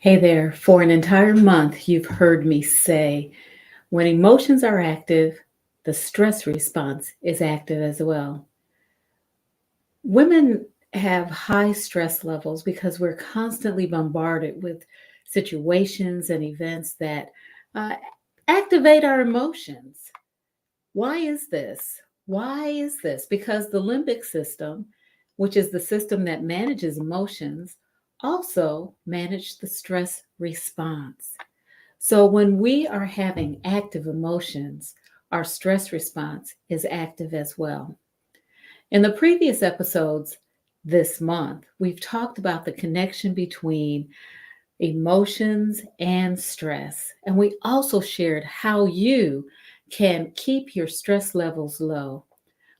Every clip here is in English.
Hey there, for an entire month, you've heard me say when emotions are active, the stress response is active as well. Women have high stress levels because we're constantly bombarded with situations and events that uh, activate our emotions. Why is this? Why is this? Because the limbic system, which is the system that manages emotions, also manage the stress response. So when we are having active emotions, our stress response is active as well. In the previous episodes this month, we've talked about the connection between emotions and stress. And we also shared how you can keep your stress levels low.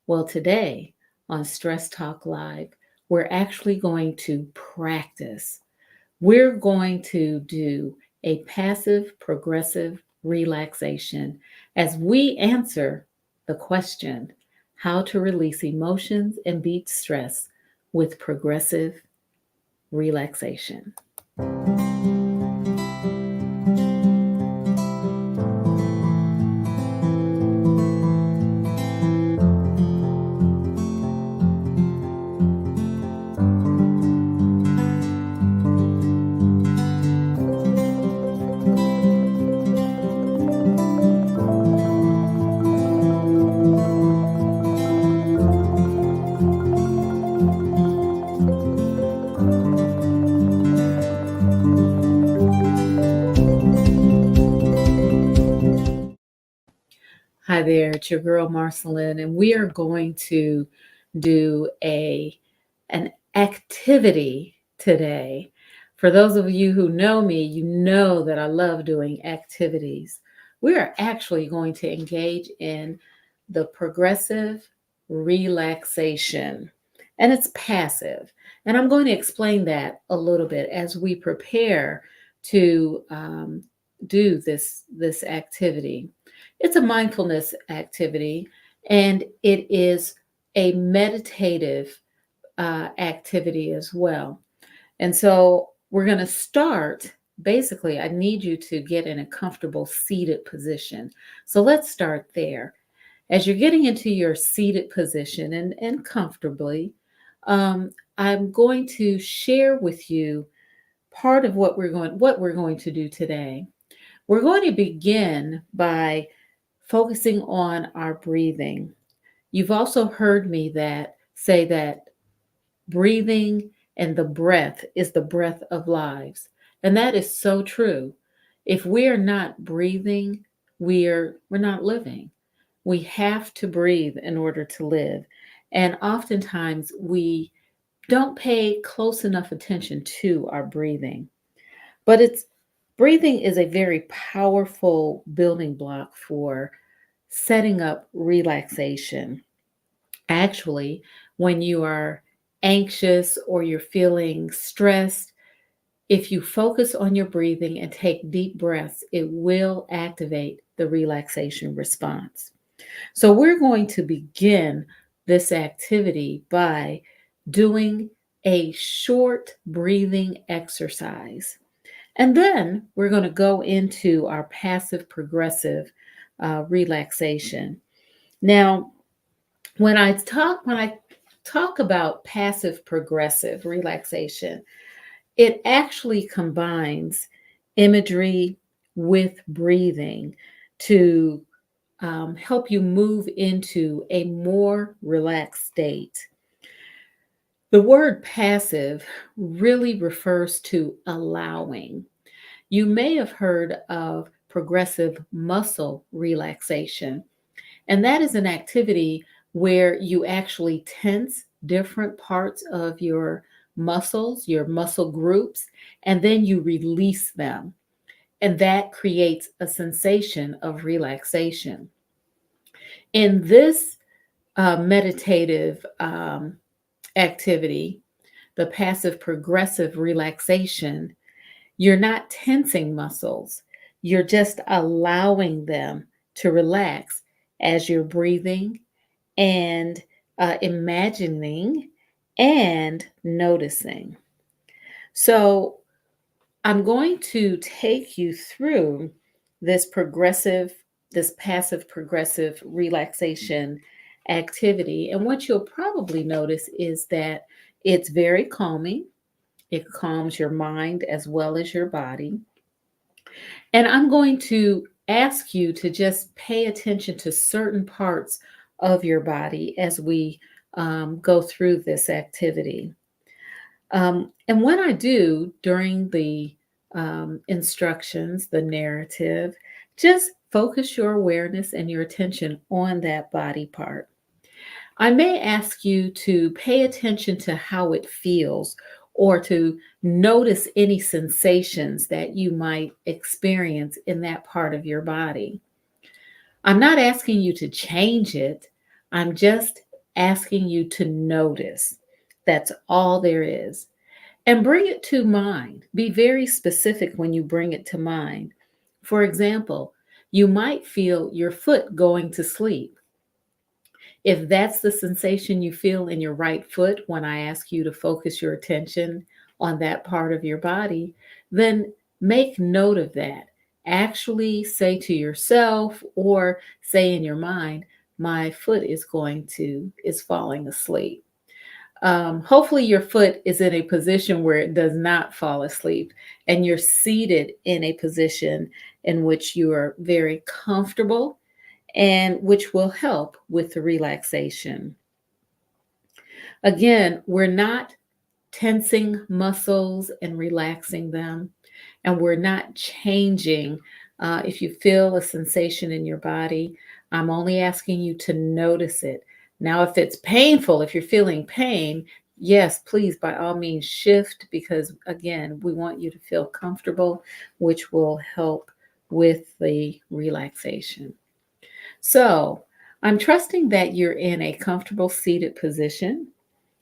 Well, today on Stress Talk Live, we're actually going to practice. We're going to do a passive progressive relaxation as we answer the question how to release emotions and beat stress with progressive relaxation. Hi there, it's your girl Marcyline, and we are going to do an activity today. For those of you who know me, you know that I love doing activities. We are actually going to engage in the progressive relaxation, and it's passive. And I'm going to explain that a little bit as we prepare to do this activity. It's a mindfulness activity, and it is a meditative activity as well. And so we're going to start. Basically, I need you to get in a comfortable seated position. So let's start there. As you're getting into your seated position and comfortably, I'm going to share with you part of what we're going to do today. We're going to begin by focusing on our breathing. You've also heard me that say that breathing and the breath is the breath of lives. And that is so true. If we are not breathing, we're not living. We have to breathe in order to live. And oftentimes we don't pay close enough attention to our breathing. But it's breathing is a very powerful building block for setting up relaxation. Actually, when you are anxious or you're feeling stressed, if you focus on your breathing and take deep breaths, it will activate the relaxation response. So, we're going to begin this activity by doing a short breathing exercise. And then we're going to go into our passive progressive relaxation. Now, when I talk about passive progressive relaxation, it actually combines imagery with breathing to help you move into a more relaxed state. The word passive really refers to allowing. You may have heard of progressive muscle relaxation, and that is an activity where you actually tense different parts of your muscles, your muscle groups, and then you release them. And that creates a sensation of relaxation. In this meditative activity, the passive progressive relaxation, you're not tensing muscles, you're just allowing them to relax as you're breathing and imagining and noticing. So, I'm going to take you through this progressive, this passive progressive relaxation activity. And what you'll probably notice is that it's very calming. It calms your mind as well as your body. And I'm going to ask you to just pay attention to certain parts of your body as we go through this activity. And when I do during the instructions, the narrative, just focus your awareness and your attention on that body part. I may ask you to pay attention to how it feels or to notice any sensations that you might experience in that part of your body. I'm not asking you to change it, I'm just asking you to notice. That's all there is. And bring it to mind. Be very specific when you bring it to mind. For example, you might feel your foot going to sleep. If that's the sensation you feel in your right foot when I ask you to focus your attention on that part of your body, then make note of that. Actually say to yourself or say in your mind, my foot is falling asleep. Hopefully, your foot is in a position where it does not fall asleep, and you're seated in a position in which you are very comfortable and which will help with the relaxation. Again, we're not tensing muscles and relaxing them, and we're not changing. If you feel a sensation in your body, I'm only asking you to notice it. Now, if it's painful, if you're feeling pain, yes, please, by all means, shift because, again, we want you to feel comfortable, which will help with the relaxation. So, I'm trusting that you're in a comfortable seated position.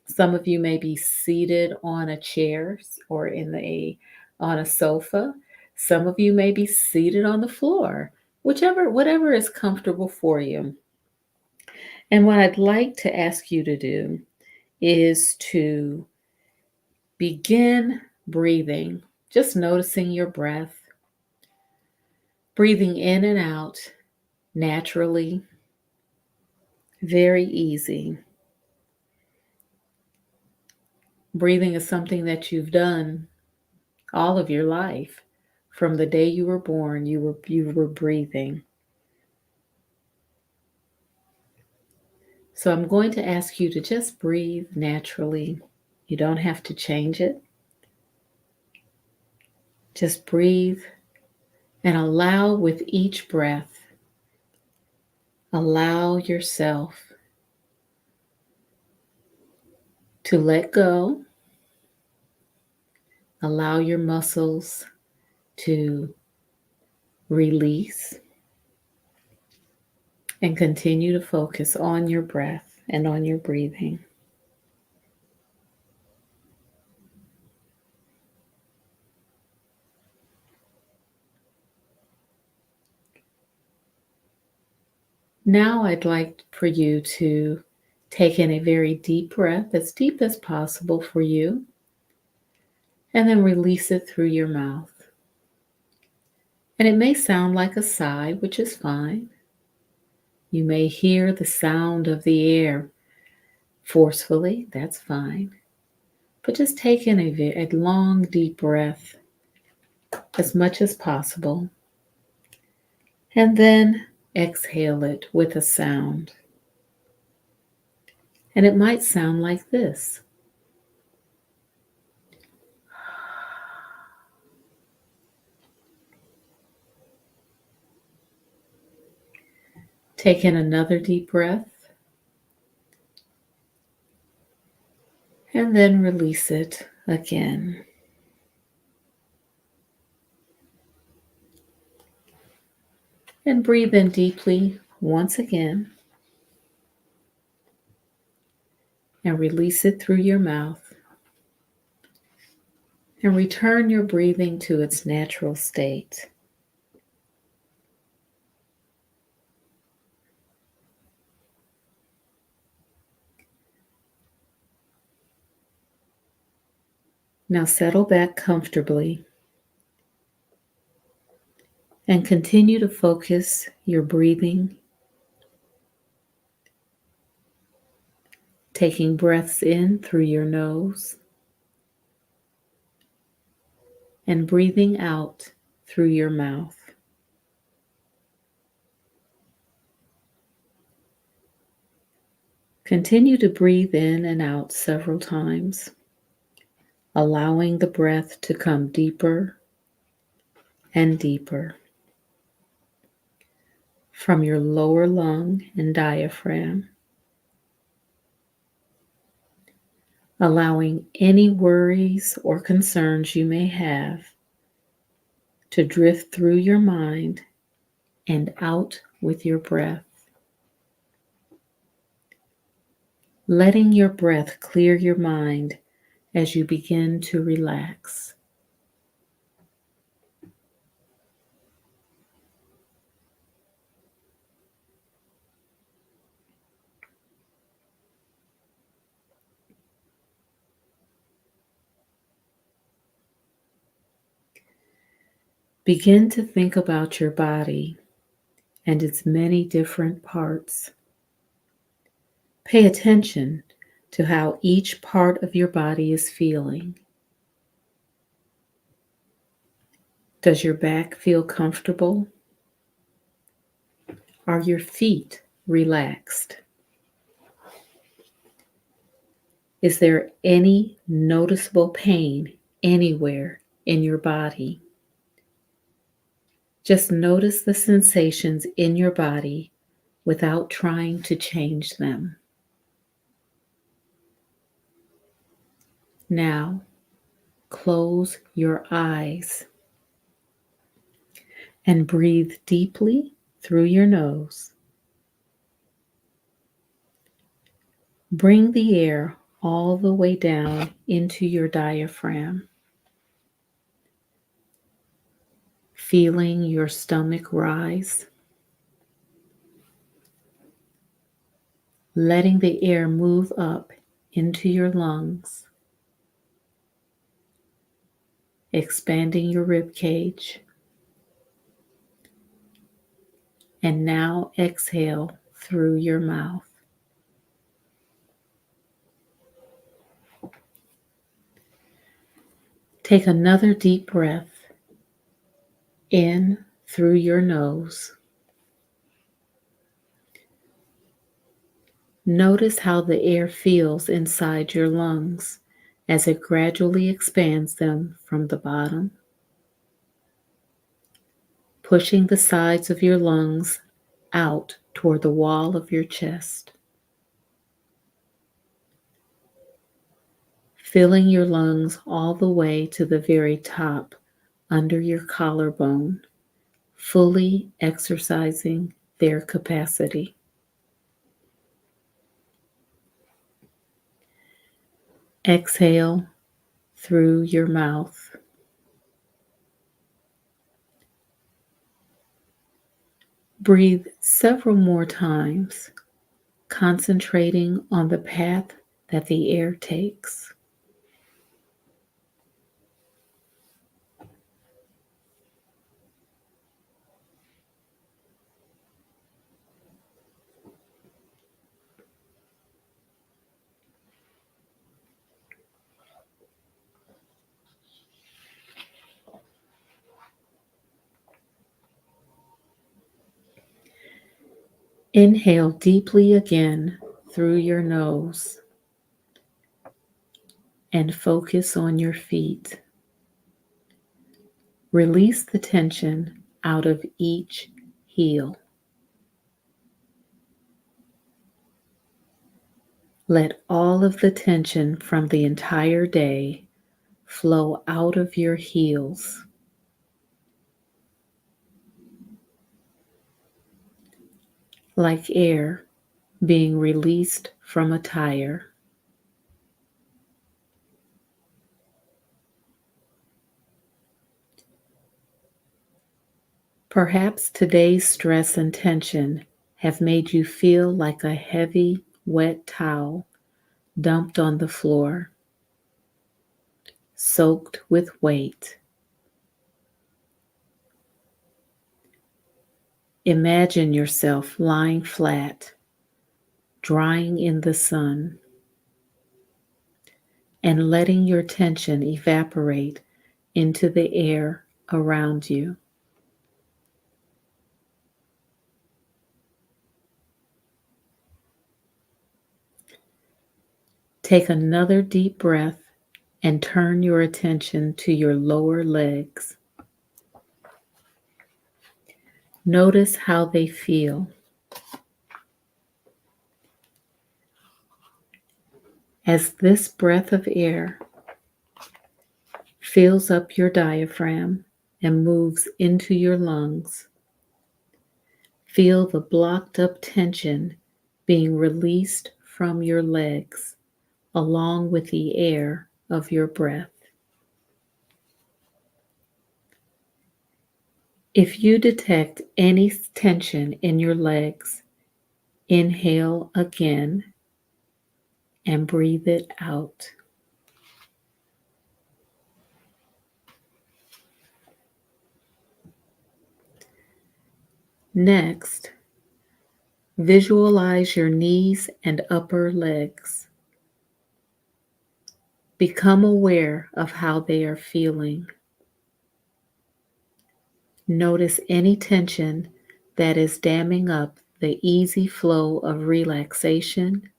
Some of you may be seated on a chair or on a sofa. Some of you may be seated on the floor, whatever is comfortable for you. And what I'd like to ask you to do is to begin breathing, just noticing your breath, breathing in and out naturally, very easy. Breathing is something that you've done all of your life. From the day you were born, you were breathing. So I'm going to ask you to just breathe naturally. You don't have to change it. Just breathe and allow with each breath, allow yourself to let go. Allow your muscles to release and continue to focus on your breath and on your breathing. Now I'd like for you to take in a very deep breath, as deep as possible for you, and then release it through your mouth. And it may sound like a sigh, which is fine. You may hear the sound of the air forcefully, that's fine. But just take in a long, deep breath as much as possible. And then exhale it with a sound. And it might sound like this. Take in another deep breath. And then release it again. And breathe in deeply once again. And release it through your mouth. And return your breathing to its natural state. Now settle back comfortably And continue to focus your breathing, taking breaths in through your nose and breathing out through your mouth. Continue to breathe in and out several times, allowing the breath to come deeper and deeper from your lower lung and diaphragm, allowing any worries or concerns you may have to drift through your mind and out with your breath. Letting your breath clear your mind as you begin to relax. Begin to think about your body and its many different parts. Pay attention to how each part of your body is feeling. Does your back feel comfortable? Are your feet relaxed? Is there any noticeable pain anywhere in your body? Just notice the sensations in your body without trying to change them. Now, close your eyes and breathe deeply through your nose. Bring the air all the way down into your diaphragm, feeling your stomach rise, letting the air move up into your lungs, expanding your rib cage, and now exhale through your mouth. Take another deep breath in through your nose. Notice how the air feels inside your lungs as it gradually expands them from the bottom, pushing the sides of your lungs out toward the wall of your chest. Filling your lungs all the way to the very top under your collarbone, fully exercising their capacity. Exhale through your mouth. Breathe several more times, concentrating on the path that the air takes. Inhale deeply again through your nose and focus on your feet. Release the tension out of each heel. Let all of the tension from the entire day flow out of your heels. Like air being released from a tire. Perhaps today's stress and tension have made you feel like a heavy, wet towel dumped on the floor, soaked with weight. Imagine yourself lying flat, drying in the sun, and letting your tension evaporate into the air around you. Take another deep breath and turn your attention to your lower legs. Notice how they feel. As this breath of air fills up your diaphragm and moves into your lungs, feel the blocked up tension being released from your legs along with the air of your breath. If you detect any tension in your legs, inhale again and breathe it out. Next, visualize your knees and upper legs. Become aware of how they are feeling. Notice any tension that is damming up the easy flow of relaxation,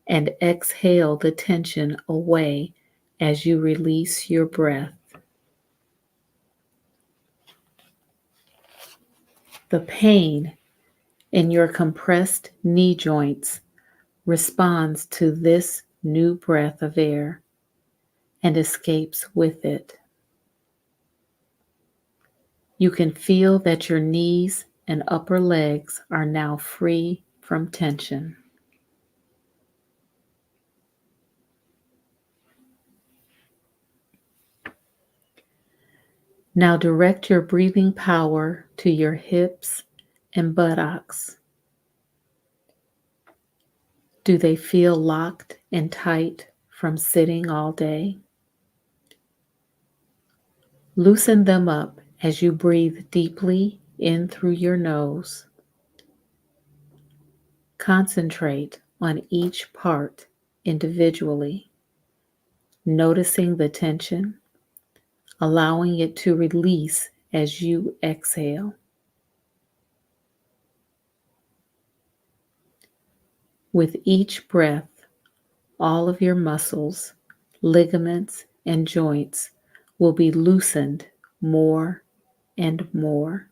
and exhale the tension away as you release your breath. The pain in your compressed knee joints responds to this new breath of air and escapes with it. You can feel that your knees and upper legs are now free from tension. Now direct your breathing power to your hips and buttocks. Do they feel locked and tight from sitting all day? Loosen them up as you breathe deeply in through your nose. Concentrate on each part individually, noticing the tension, allowing it to release as you exhale. With each breath, all of your muscles, ligaments, and joints will be loosened more and more.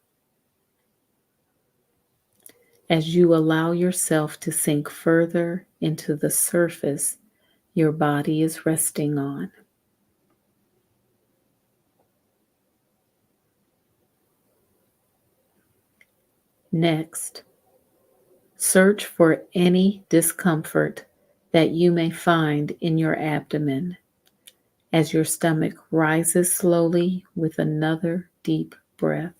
As you allow yourself to sink further into the surface your body is resting on. Next, search for any discomfort that you may find in your abdomen as your stomach rises slowly with another deep breath.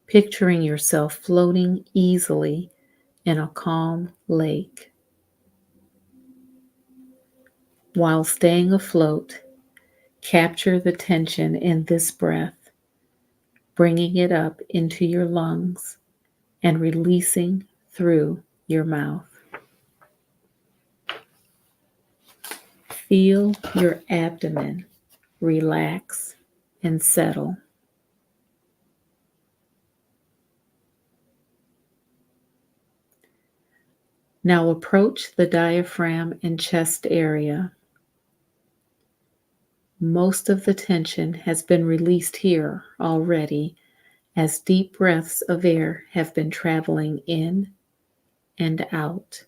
Picturing yourself floating easily in a calm lake. While staying afloat, capture the tension in this breath, bringing it up into your lungs and releasing through your mouth. Feel your abdomen relax and settle. Now approach the diaphragm and chest area. Most of the tension has been released here already as deep breaths of air have been traveling in and out.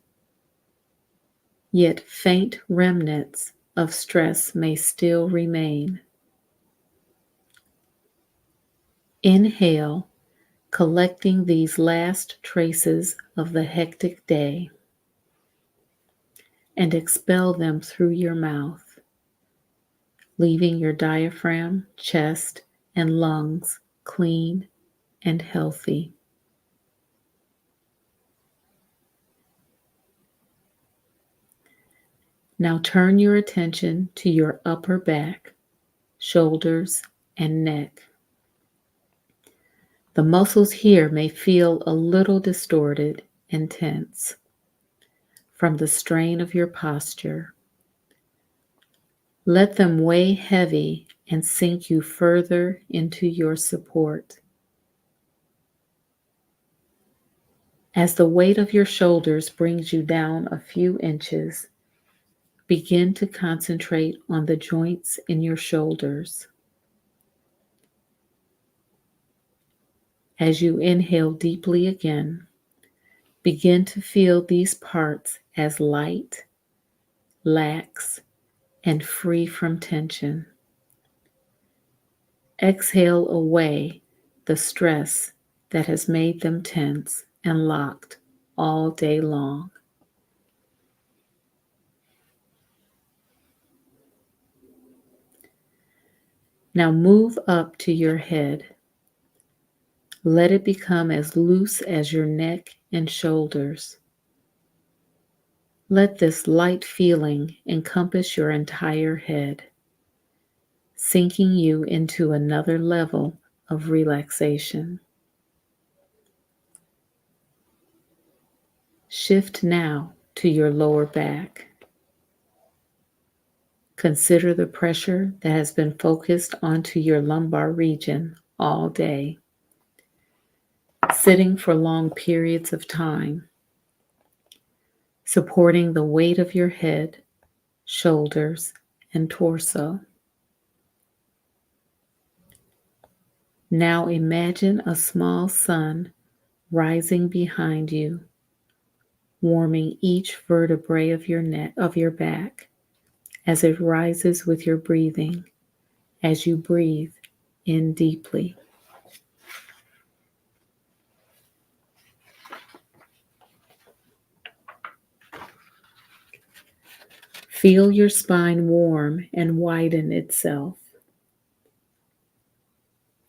Yet faint remnants of stress may still remain. Inhale, collecting these last traces of the hectic day, and expel them through your mouth, leaving your diaphragm, chest, and lungs clean and healthy. Now turn your attention to your upper back, shoulders, and neck. The muscles here may feel a little distorted and tense from the strain of your posture. Let them weigh heavy and sink you further into your support. As the weight of your shoulders brings you down a few inches, begin to concentrate on the joints in your shoulders. As you inhale deeply again, begin to feel these parts as light, lax, and free from tension. Exhale away the stress that has made them tense and locked all day long. Now move up to your head. Let it become as loose as your neck and shoulders. Let this light feeling encompass your entire head, sinking you into another level of relaxation. Shift now to your lower back. Consider the pressure that has been focused onto your lumbar region all day, sitting for long periods of time, supporting the weight of your head, shoulders, and torso. Now imagine a small sun rising behind you, warming each vertebrae of your neck, of your back, as it rises with your breathing, as you breathe in deeply. Feel your spine warm and widen itself.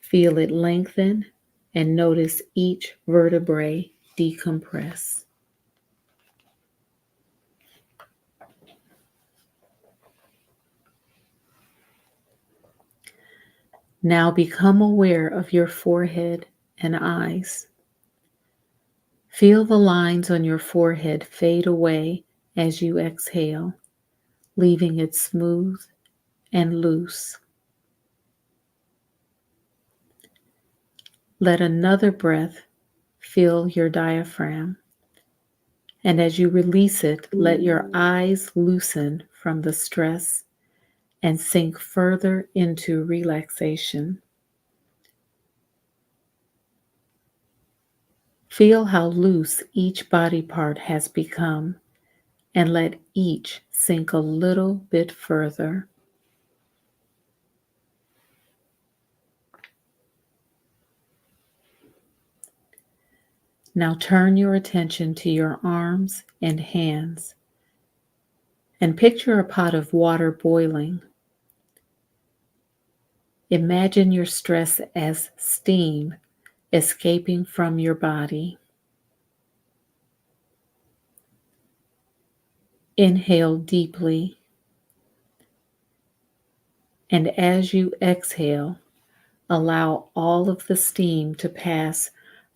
Feel it lengthen and notice each vertebrae decompress. Now become aware of your forehead and eyes. Feel the lines on your forehead fade away as you exhale, leaving it smooth and loose. Let another breath fill your diaphragm, and as you release it, let your eyes loosen from the stress and sink further into relaxation. Feel how loose each body part has become, and let each sink a little bit further. Now turn your attention to your arms and hands, and picture a pot of water boiling. Imagine your stress as steam escaping from your body. Inhale deeply, and as you exhale, allow all of the steam to pass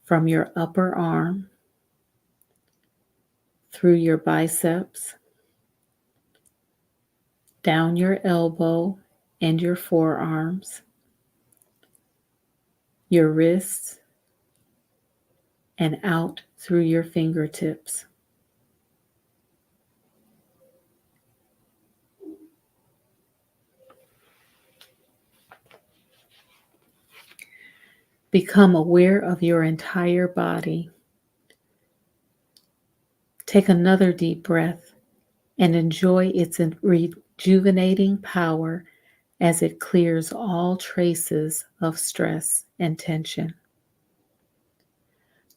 from your upper arm, through your biceps, down your elbow and your forearms, your wrists, and out through your fingertips. Become aware of your entire body. Take another deep breath and enjoy its rejuvenating power as it clears all traces of stress and tension.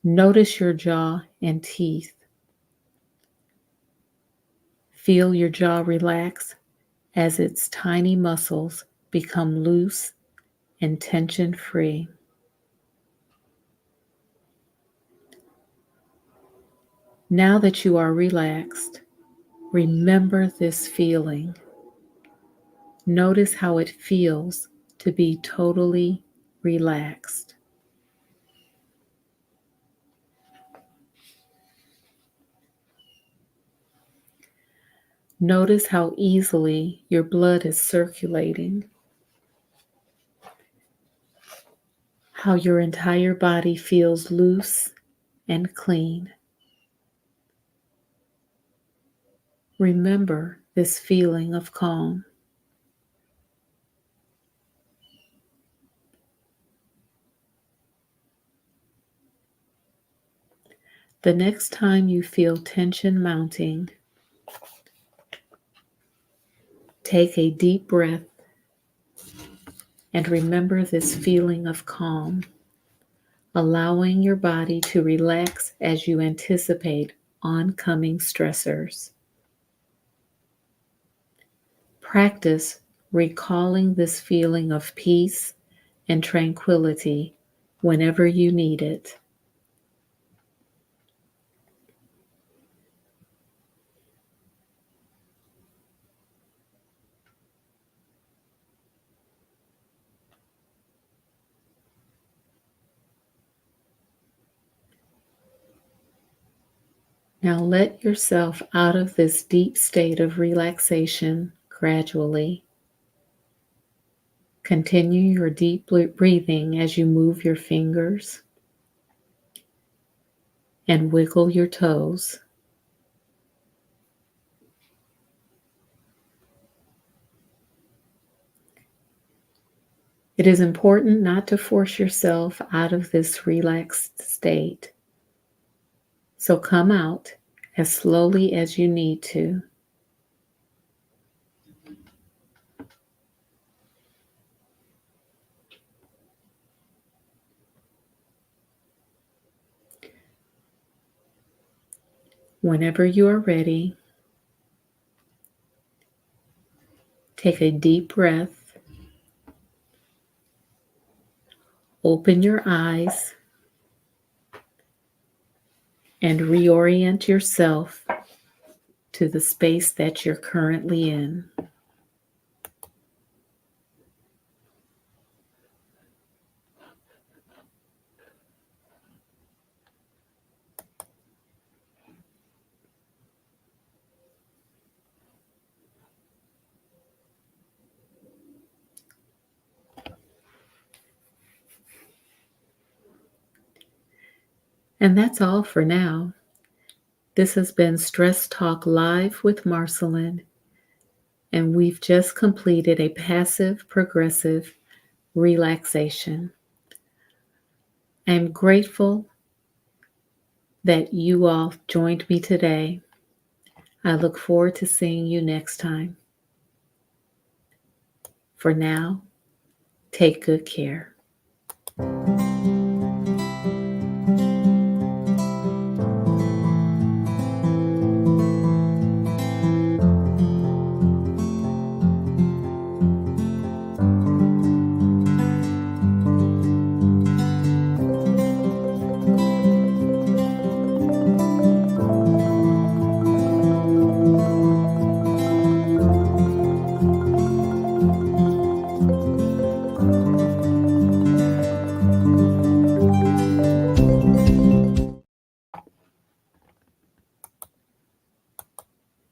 Notice your jaw and teeth. Feel your jaw relax as its tiny muscles become loose and tension-free. Now that you are relaxed, remember this feeling. Notice how it feels to be totally relaxed. Notice how easily your blood is circulating, how your entire body feels loose and clean. Remember this feeling of calm. The next time you feel tension mounting, take a deep breath and remember this feeling of calm, allowing your body to relax as you anticipate oncoming stressors. Practice recalling this feeling of peace and tranquility whenever you need it. Now let yourself out of this deep state of relaxation gradually. Continue your deep breathing as you move your fingers and wiggle your toes. It is important not to force yourself out of this relaxed state. So come out as slowly as you need to. Whenever you are ready, take a deep breath, open your eyes, and reorient yourself to the space that you're currently in. And that's all for now. This has been Stress Talk Live with Marcyline, and we've just completed a passive progressive relaxation. I am grateful that you all joined me today. I look forward to seeing you next time. For now, take good care.